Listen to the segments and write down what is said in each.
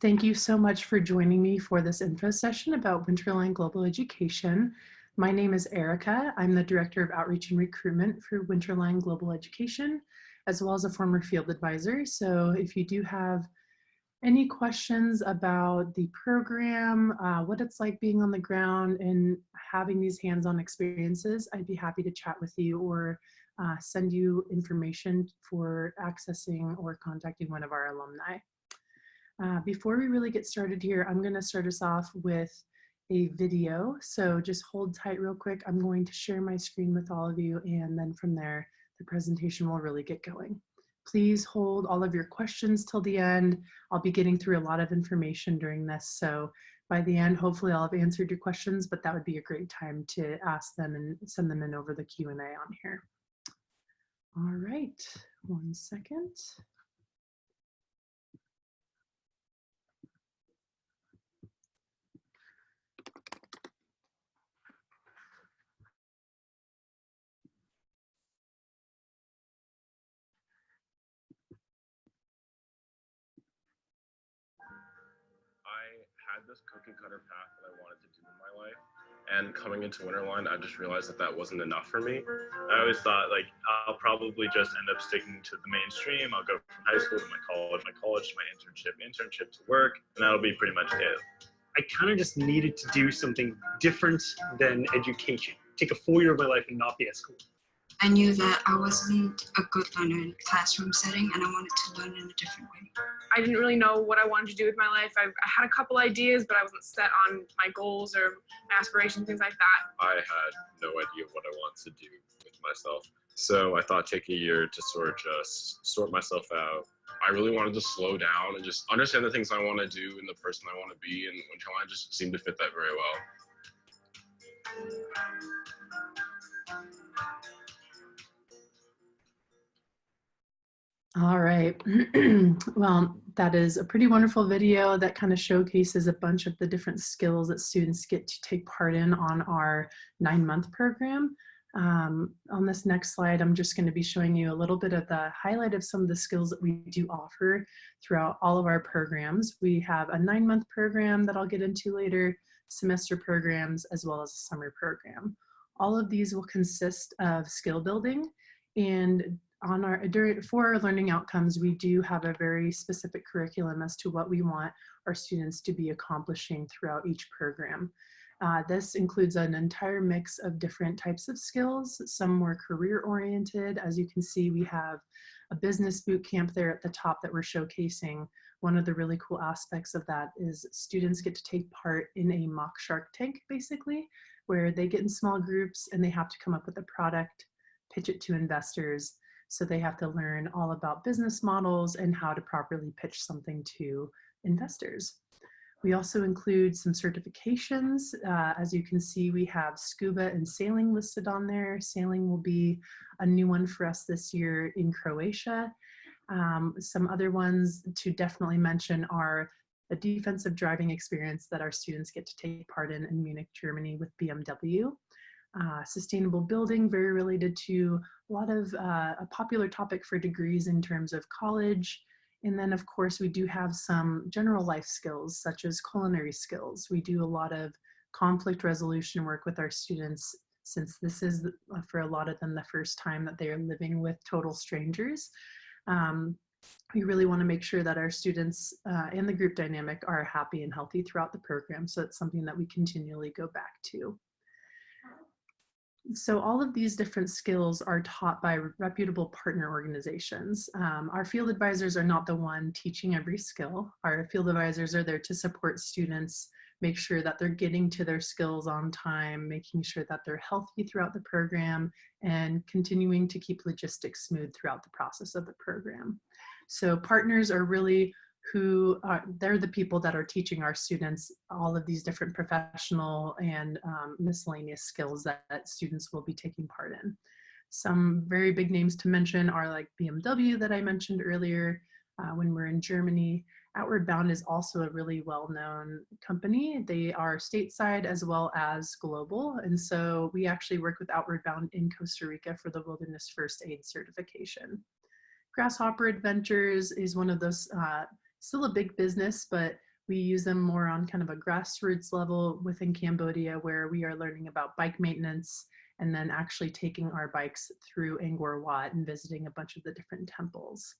Thank you so much for joining me for this info session about Winterline Global Education. My name is Erica. I'm the Director of Outreach and Recruitment for Winterline Global Education, as well as a former field advisor. So if you do have any questions about the program, what it's like being on the ground and having these hands-on experiences, I'd be happy to chat with you or send you information for accessing or contacting one of our alumni. Before we really get started here, I'm going to start us off with a video. So just hold tight real quick. I'm going to share my screen with all of you, and then from there, the presentation will really get going. Please hold all of your questions till the end. I'll be getting through a lot of information during this. So by the end, hopefully I'll have answered your questions, but that would be a great time to ask them and send them in over the Q&A on here. All right, 1 second. I had this cookie cutter path that I wanted to do in my life, and coming into Winterline, I just realized that that wasn't enough for me. I always thought, like, I'll probably just end up sticking to the mainstream. I'll go from high school to my college to my internship to work, and that'll be pretty much it. I kind of just needed to do something different than education. Take a 4 year of my life and not be at school. I knew that I wasn't a good learner in a classroom setting, and I wanted to learn in a different way. I didn't really know what I wanted to do with my life. I had a couple ideas, but I wasn't set on my goals or aspirations, things like that. I had no idea what I wanted to do with myself. So I thought take a year to sort of just sort myself out. I really wanted to slow down and just understand the things I want to do and the person I want to be, and Winterline just seemed to fit that very well. All right. Well, that is a pretty wonderful video that kind of showcases a bunch of the different skills that students get to take part in on our 9-month program. On this next slide, I'm just going to be showing you a little bit of the highlight of some of the skills that we do offer throughout all of our programs. We have a 9-month program that I'll get into later, semester programs, as well as a summer program. All of these will consist of skill building, and for our learning outcomes, we do have a very specific curriculum as to what we want our students to be accomplishing throughout each program. This includes an entire mix of different types of skills, some more career-oriented. As you can see, we have a business boot camp there at the top that we're showcasing. One of the really cool aspects of that is students get to take part in a mock Shark Tank, basically, where they get in small groups and they have to come up with a product, pitch it to investors. So they have to learn all about business models and how to properly pitch something to investors. We also include some certifications. As you can see, we have scuba and sailing listed on there. Sailing will be a new one for us this year in Croatia. Some other ones to definitely mention are the defensive driving experience that our students get to take part in Munich, Germany with BMW. Sustainable building, very related to a lot of a popular topic for degrees in terms of college. And then of course we do have some general life skills such as culinary skills. We do a lot of conflict resolution work with our students, since this is for a lot of them the first time that they are living with total strangers. We really want to make sure that our students and the group dynamic are happy and healthy throughout the program. So it's something that we continually go back to. So all of these different skills are taught by reputable partner organizations. Our field advisors are not the one teaching every skill. Our field advisors are there to support students, make sure that they're getting to their skills on time, making sure that they're healthy throughout the program, and continuing to keep logistics smooth throughout the process of the program. So partners are really they're the people that are teaching our students all of these different professional and miscellaneous skills that students will be taking part in. Some very big names to mention are like BMW that I mentioned earlier when we're in Germany. Outward Bound is also a really well-known company. They are stateside as well as global. And so we actually work with Outward Bound in Costa Rica for the Wilderness First Aid certification. Grasshopper Adventures is one of those, still a big business, but We use them more on kind of a grassroots level within Cambodia, where we are learning about bike maintenance and then actually taking our bikes through Angkor Wat and visiting a bunch of the different temples.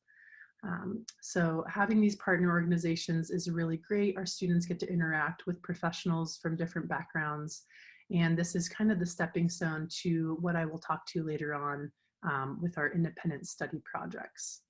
So having these partner organizations is really great. Our students get to interact with professionals from different backgrounds. And this is kind of the stepping stone to what I will talk to later on with our independent study projects.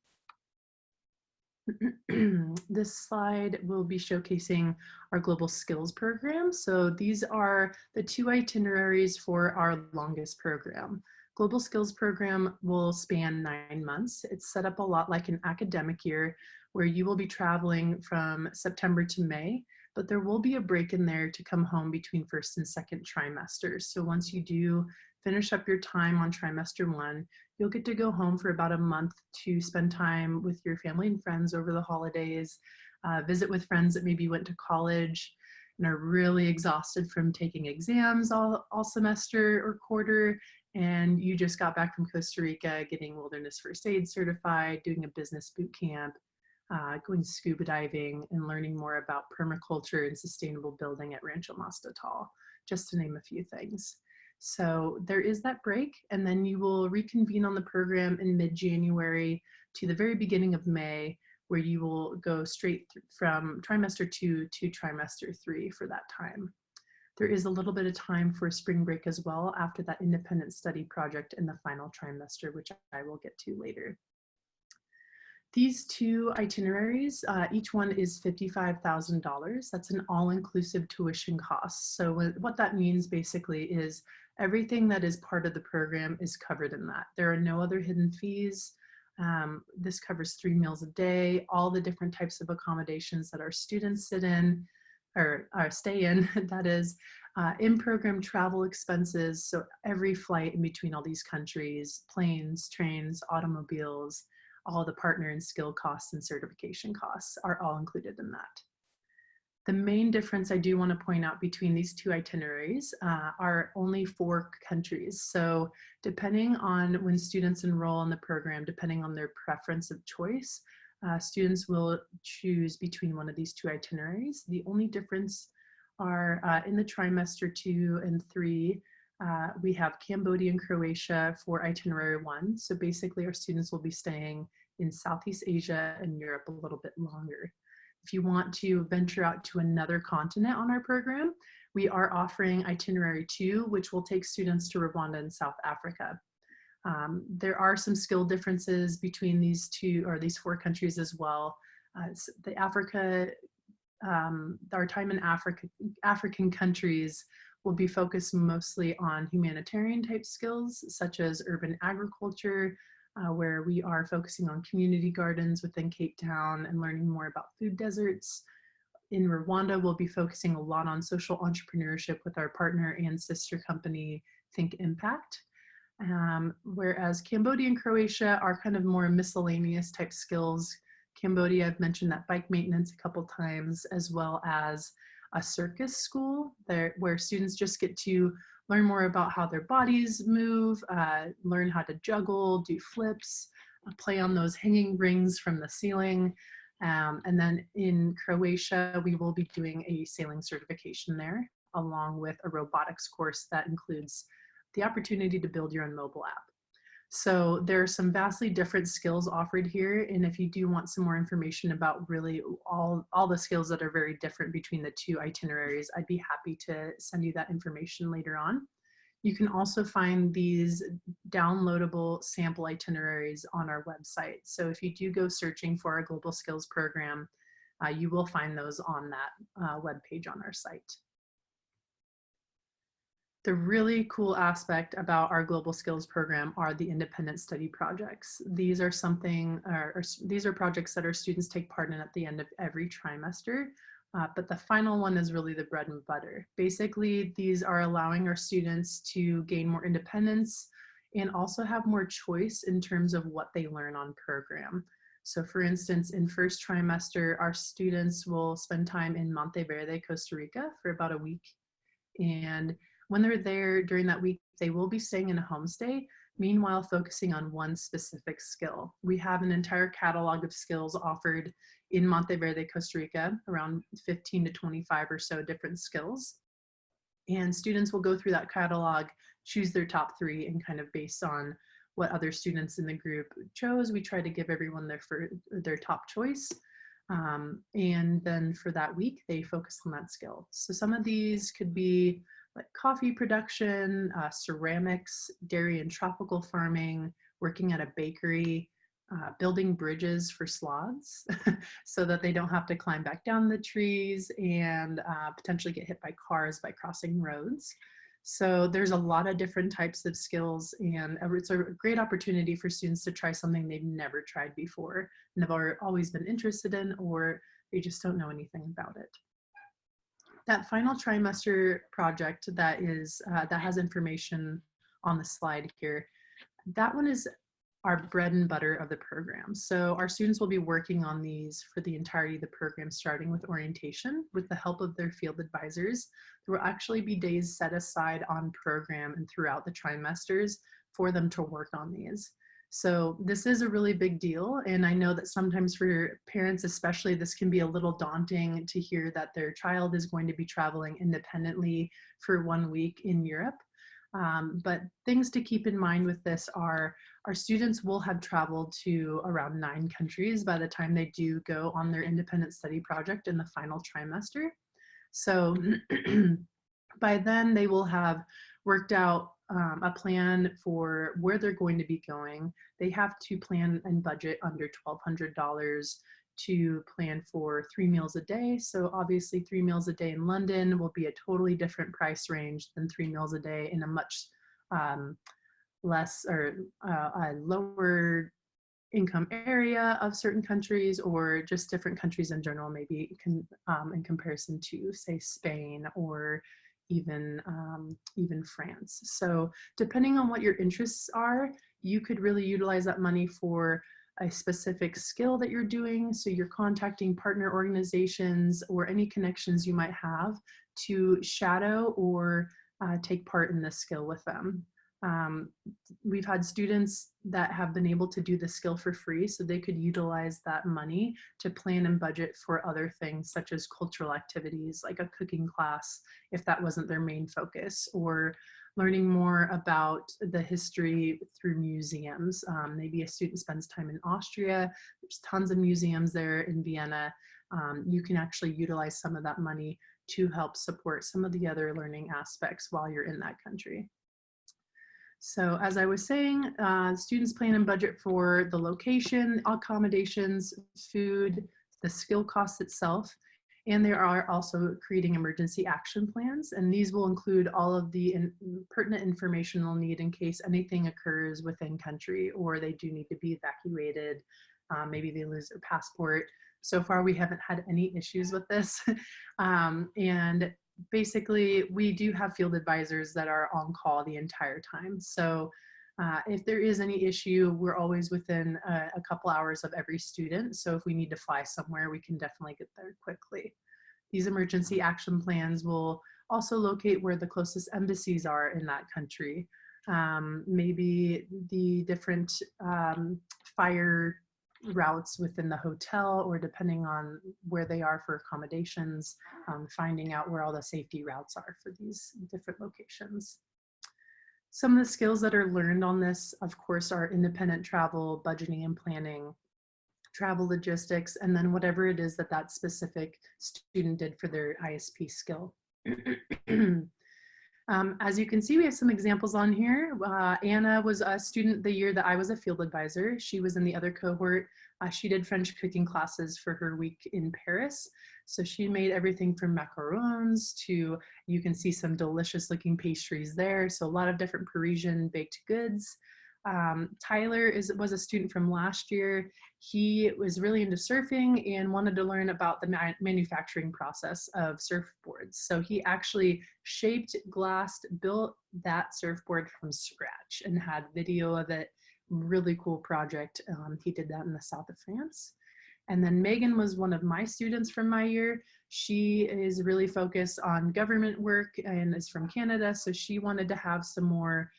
This slide will be showcasing our global skills program. So these are the 2 itineraries for our longest program. Global skills program will span 9 months. It's set up a lot like an academic year where you will be traveling from September to May, but there will be a break in there to come home between first and second trimesters. So once you do finish up your time on trimester 1, you'll get to go home for about a month to spend time with your family and friends over the holidays, visit with friends that maybe went to college and are really exhausted from taking exams all semester or quarter, and you just got back from Costa Rica getting wilderness first aid certified, doing a business boot camp, going scuba diving, and learning more about permaculture and sustainable building at Rancho Mas Total, just to name a few things. So there is that break, and then you will reconvene on the program in mid-January to the very beginning of May, where you will go straight from trimester 2 to trimester 3 for that time. There is a little bit of time for spring break as well after that independent study project in the final trimester, which I will get to later. These 2 itineraries, each one is $55,000. That's an all-inclusive tuition cost. So what that means basically is everything that is part of the program is covered in that. There are no other hidden fees. This covers 3 meals a day, all the different types of accommodations that our students sit in or stay in, that is, in-program travel expenses. So every flight in between all these countries, planes, trains, automobiles, all the partner and skill costs and certification costs are all included in that. The main difference I do want to point out between these 2 itineraries are only 4 countries. So depending on when students enroll in the program, depending on their preference of choice, students will choose between one of these 2 itineraries. The only difference are in the trimester 2 and 3, we have Cambodia and Croatia for itinerary 1. So basically our students will be staying in Southeast Asia and Europe a little bit longer. If you want to venture out to another continent on our program, we are offering itinerary 2, which will take students to Rwanda and South Africa. There are some skill differences between these 4 countries as well. Our time in African countries will be focused mostly on humanitarian type skills, such as urban agriculture, where we are focusing on community gardens within Cape Town and learning more about food deserts. In Rwanda, we'll be focusing a lot on social entrepreneurship with our partner and sister company, Think Impact. Whereas Cambodia and Croatia are kind of more miscellaneous type skills. Cambodia, I've mentioned that bike maintenance a couple times, as well as a circus school there, where students just get to learn more about how their bodies move, learn how to juggle, do flips, play on those hanging rings from the ceiling. And then in Croatia, we will be doing a sailing certification there, along with a robotics course that includes the opportunity to build your own mobile app. So there are some vastly different skills offered here. And if you do want some more information about really all the skills that are very different between the 2 itineraries, I'd be happy to send you that information later on. You can also find these downloadable sample itineraries on our website. So if you do go searching for our Global Skills program, you will find those on that webpage on our site. The really cool aspect about our Global Skills program are the independent study projects. These are these are projects that our students take part in at the end of every trimester, but the final one is really the bread and butter. Basically, these are allowing our students to gain more independence and also have more choice in terms of what they learn on program. So for instance, in first trimester, our students will spend time in Monteverde, Costa Rica for about a week. And when they're there during that week, they will be staying in a homestay, meanwhile focusing on one specific skill. We have an entire catalog of skills offered in Monteverde, Costa Rica, around 15 to 25 or so different skills. And students will go through that catalog, choose their top 3, and kind of based on what other students in the group chose, we try to give everyone their top choice. And then for that week, they focus on that skill. So some of these could be like coffee production, ceramics, dairy and tropical farming, working at a bakery, building bridges for sloths so that they don't have to climb back down the trees and potentially get hit by cars by crossing roads. So there's a lot of different types of skills, and it's a great opportunity for students to try something they've never tried before and have always been interested in, or they just don't know anything about it. That final trimester project that has information on the slide here, that one is our bread and butter of the program. So our students will be working on these for the entirety of the program, starting with orientation with the help of their field advisors. There will actually be days set aside on program and throughout the trimesters for them to work on these. So this is a really big deal. And I know that sometimes for parents especially, this can be a little daunting to hear that their child is going to be traveling independently for 1 week in Europe. But things to keep in mind with this are our students will have traveled to around 9 countries by the time they do go on their independent study project in the final trimester. So by then they will have worked out a plan for where they're going to be going. They have to plan and budget under $1,200 to plan for 3 meals a day. So obviously 3 meals a day in London will be a totally different price range than 3 meals a day in a much less or a lower income area of certain countries, or just different countries in general, maybe in comparison to say Spain or even France. So depending on what your interests are, you could really utilize that money for a specific skill that you're doing. So you're contacting partner organizations or any connections you might have to shadow or take part in this skill with them. We've had students that have been able to do the skill for free, so they could utilize that money to plan and budget for other things such as cultural activities like a cooking class if that wasn't their main focus, or learning more about the history through museums. Maybe a student spends time in Austria, there's tons of museums there in Vienna. You can actually utilize some of that money to help support some of the other learning aspects while you're in that country. So as I was saying, students plan and budget for the location, accommodations, food, the skill cost itself, and they are also creating emergency action plans. And these will include all of the pertinent information they'll need in case anything occurs within country or they do need to be evacuated. Maybe they lose their passport. So far, we haven't had any issues with this. And basically, we do have field advisors that are on call the entire time. So if there is any issue, we're always within a couple hours of every student. So if we need to fly somewhere, we can definitely get there quickly. These emergency action plans will also locate where the closest embassies are in that country. Maybe the different fire routes within the hotel, or depending on where they are for accommodations, finding out where all the safety routes are for these different locations. Some of the skills that are learned on this, of course, are independent travel, budgeting and planning, travel logistics, and then whatever it is that that specific student did for their ISP skill. As you can see, we have some examples on here. Anna was a student the year that I was a field advisor. She was in the other cohort. She did French cooking classes for her week in Paris. So she made everything from macarons to, you can see some delicious looking pastries there. So a lot of different Parisian baked goods. Tyler was a student from last year. He was really into surfing and wanted to learn about the manufacturing process of surfboards. So he actually shaped, glassed, built that surfboard from scratch and had video of it. Really cool project. He did that in the south of France. And then Megan was one of my students from my year. She is really focused on government work and is from Canada. So she wanted to have some more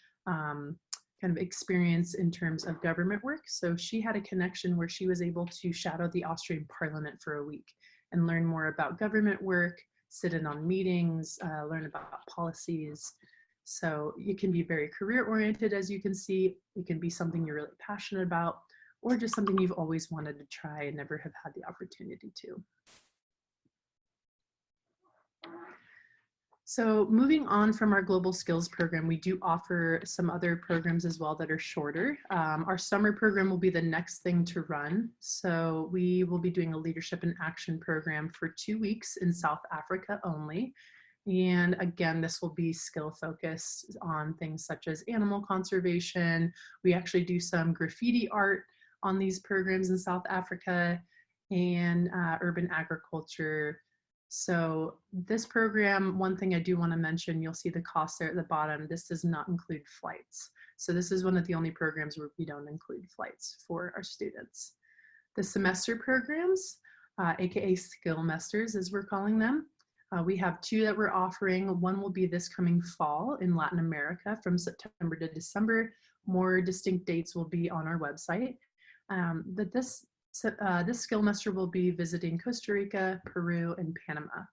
kind of experience in terms of government work. So she had a connection where she was able to shadow the Austrian Parliament for a week and learn more about government work, sit in on meetings, learn about policies. So it can be very career oriented, as you can see. It can be something you're really passionate about, or just something you've always wanted to try and never have had the opportunity to. So moving on from our global skills program, we do offer some other programs as well that are shorter. Our summer program will be the next thing to run. So we will be doing a leadership and action program for 2 weeks in South Africa only. And again, this will be skill focused on things such as animal conservation. We actually do some graffiti art on these programs in South Africa, and urban agriculture. So this program, one thing I do want to mention, you'll see the cost there at the bottom. This does not include flights. So this is one of the only programs where we don't include flights for our students. The semester programs, AKA skillmesters as we're calling them, we have 2 that we're offering. One will be this coming fall in Latin America from September to December. More distinct dates will be on our website. But this skillmester will be visiting Costa Rica, Peru, and Panama.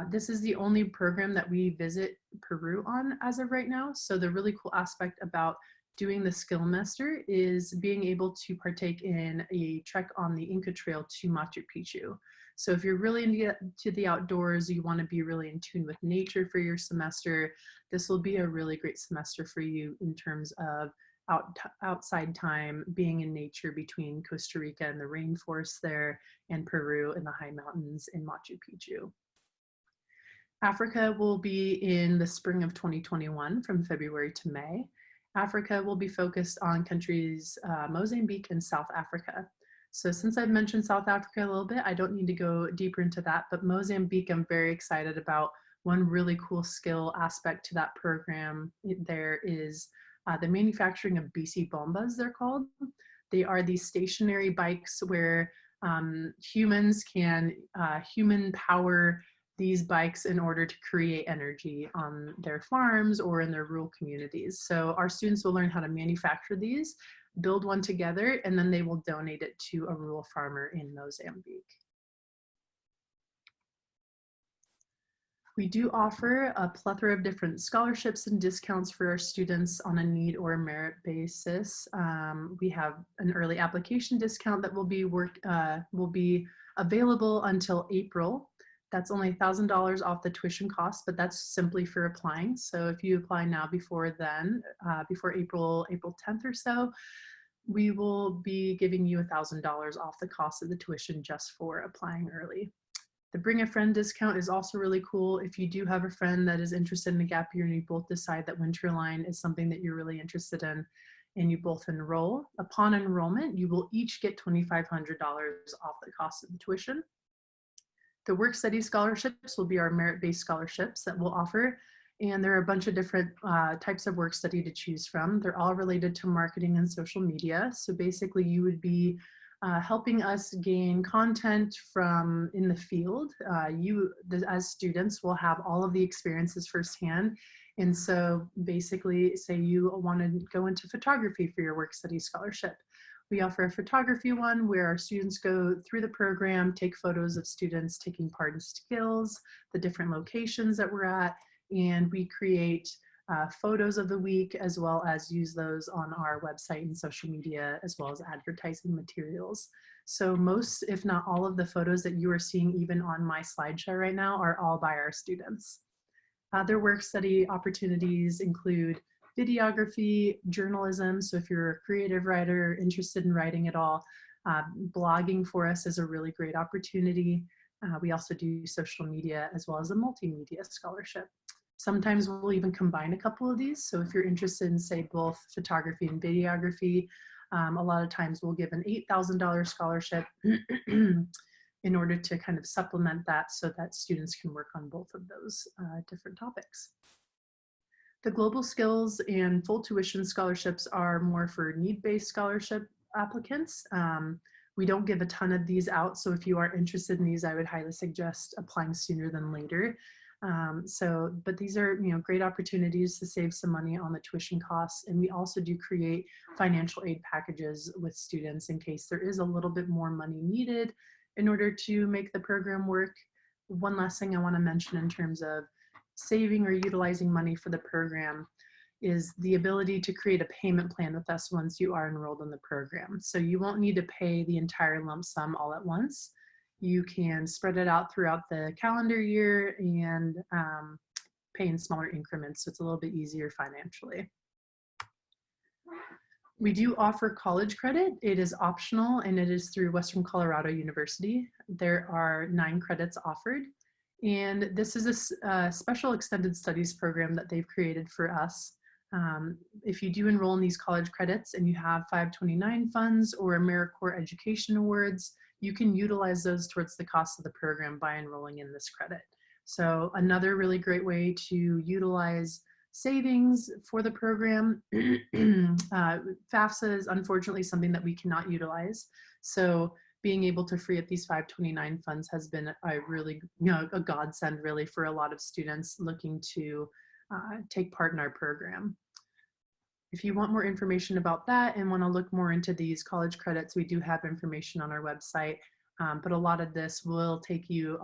This is the only program that we visit Peru on as of right now. So the really cool aspect about doing the skillmester is being able to partake in a trek on the Inca Trail to Machu Picchu. So if you're really into the outdoors, you want to be really in tune with nature for your semester, this will be a really great semester for you in terms of outside time, being in nature between Costa Rica and the rainforest there, and Peru and the high mountains in Machu Picchu. Africa will be in the spring of 2021 from February to May. Africa will be focused on countries Mozambique and South Africa. So since I've mentioned South Africa a little bit, I don't need to go deeper into that, but Mozambique I'm very excited about. One really cool skill aspect to that program there is the manufacturing of BC bombas, they're called. They are these stationary bikes where humans can human power these bikes in order to create energy on their farms or in their rural communities. So our students will learn how to manufacture these, build one together, and then they will donate it to a rural farmer in Mozambique. We do offer a plethora of different scholarships and discounts for our students on a need or merit basis. We have an early application discount that will be available until April. That's only $1,000 off the tuition cost, but that's simply for applying. So if you apply now before then, before April 10th or so, we will be giving you $1,000 off the cost of the tuition just for applying early. The Bring a Friend discount is also really cool. If you do have a friend that is interested in a gap year and you both decide that Winterline is something that you're really interested in and you both enroll, upon enrollment, you will each get $2,500 off the cost of the tuition. The work study scholarships will be our merit-based scholarships that we'll offer. And there are a bunch of different types of work study to choose from. They're all related to marketing and social media. So basically you would be helping us gain content from in the field. You, as students, will have all of the experiences firsthand. And so basically, say you want to go into photography for your work study scholarship. We offer a photography one where our students go through the program, take photos of students taking part in skills, the different locations that we're at, and we create photos of the week as well as use those on our website and social media as well as advertising materials. So most, if not all of the photos that you are seeing even on my slideshow right now are all by our students. Their work study opportunities include videography, journalism. So if you're a creative writer interested in writing at all, blogging for us is a really great opportunity. We also do social media as well as a multimedia scholarship. Sometimes we'll even combine a couple of these. So if you're interested in, say, both photography and videography, a lot of times we'll give an $8,000 scholarship in order to kind of supplement that so that students can work on both of those different topics. The global skills and full tuition scholarships are more for need-based scholarship applicants. We don't give a ton of these out, so if you are interested in these, I would highly suggest applying sooner than later. But these are, great opportunities to save some money on the tuition costs. And we also do create financial aid packages with students in case there is a little bit more money needed in order to make the program work. One last thing I want to mention in terms of saving or utilizing money for the program is the ability to create a payment plan with us once you are enrolled in the program. So you won't need to pay the entire lump sum all at once. You can spread it out throughout the calendar year and pay in smaller increments, so it's a little bit easier financially. We do offer college credit. It is optional and it is through Western Colorado University. There are 9 credits offered, and this is a special extended studies program that they've created for us. If you do enroll in these college credits and you have 529 funds or AmeriCorps Education Awards, you can utilize those towards the cost of the program by enrolling in this credit. So another really great way to utilize savings for the program. FAFSA is unfortunately something that we cannot utilize. So being able to free up these 529 funds has been a really, a godsend really for a lot of students looking to take part in our program. If you want more information about that and want to look more into these college credits, we do have information on our website, but a lot of this will take you,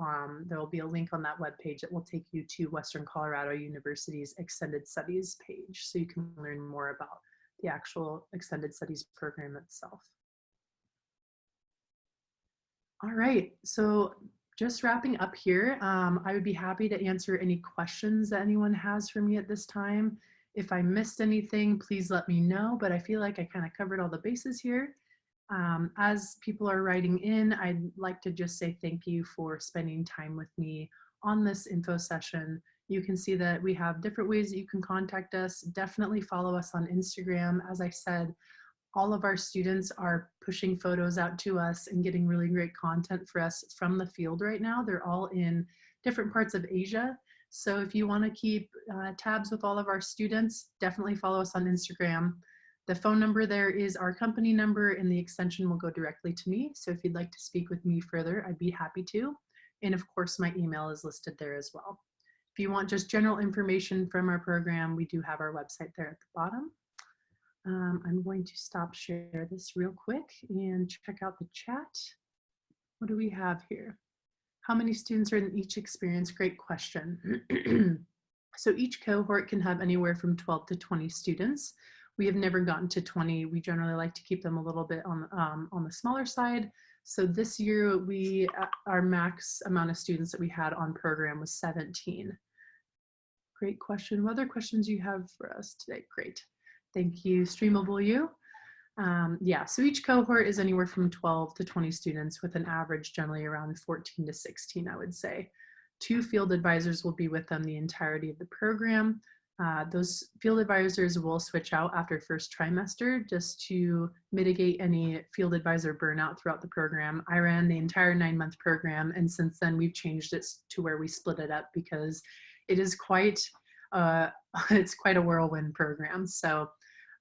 there will be a link on that webpage that will take you to Western Colorado University's Extended Studies page, so you can learn more about the actual Extended Studies program itself. All right, so just wrapping up here, I would be happy to answer any questions that anyone has for me at this time. If I missed anything, please let me know, but I feel like I kind of covered all the bases here. As people are writing in, I'd like to just say thank you for spending time with me on this info session. You can see that we have different ways that you can contact us. Definitely follow us on Instagram. As I said, all of our students are pushing photos out to us and getting really great content for us from the field right now. They're all in different parts of Asia. So if you want to keep tabs with all of our students, definitely follow us on Instagram. The phone number there is our company number and the extension will go directly to me. So if you'd like to speak with me further, I'd be happy to. And of course, my email is listed there as well. If you want just general information from our program, we do have our website there at the bottom. I'm going to stop share this real quick and check out the chat. What do we have here? How many students are in each experience? Great question. So each cohort can have anywhere from 12 to 20 students. We have never gotten to 20. We generally like to keep them a little bit on the smaller side. So this year, our max amount of students that we had on program was 17. Great question. What other questions do you have for us today? Great. Thank you, Streamable U. Yeah, so each cohort is anywhere from 12 to 20 students with an average generally around 14 to 16, I would say. 2 field advisors will be with them the entirety of the program. Those field advisors will switch out after first trimester just to mitigate any field advisor burnout throughout the program. I ran the entire 9-month program, and since then we've changed it to where we split it up because it is quite, it's quite a whirlwind program. So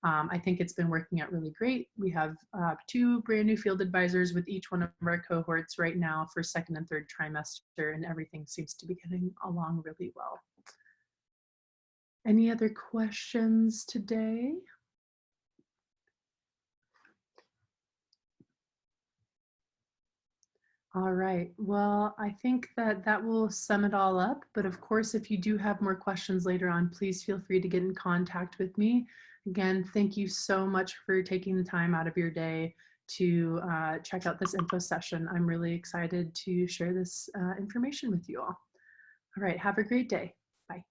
I think it's been working out really great. We have 2 brand new field advisors with each one of our cohorts right now for 2nd and 3rd trimester, and everything seems to be getting along really well. Any other questions today? All right, well, I think that will sum it all up. But of course, if you do have more questions later on, please feel free to get in contact with me. Again, thank you so much for taking the time out of your day to check out this info session. I'm really excited to share this information with you all. All right, have a great day. Bye.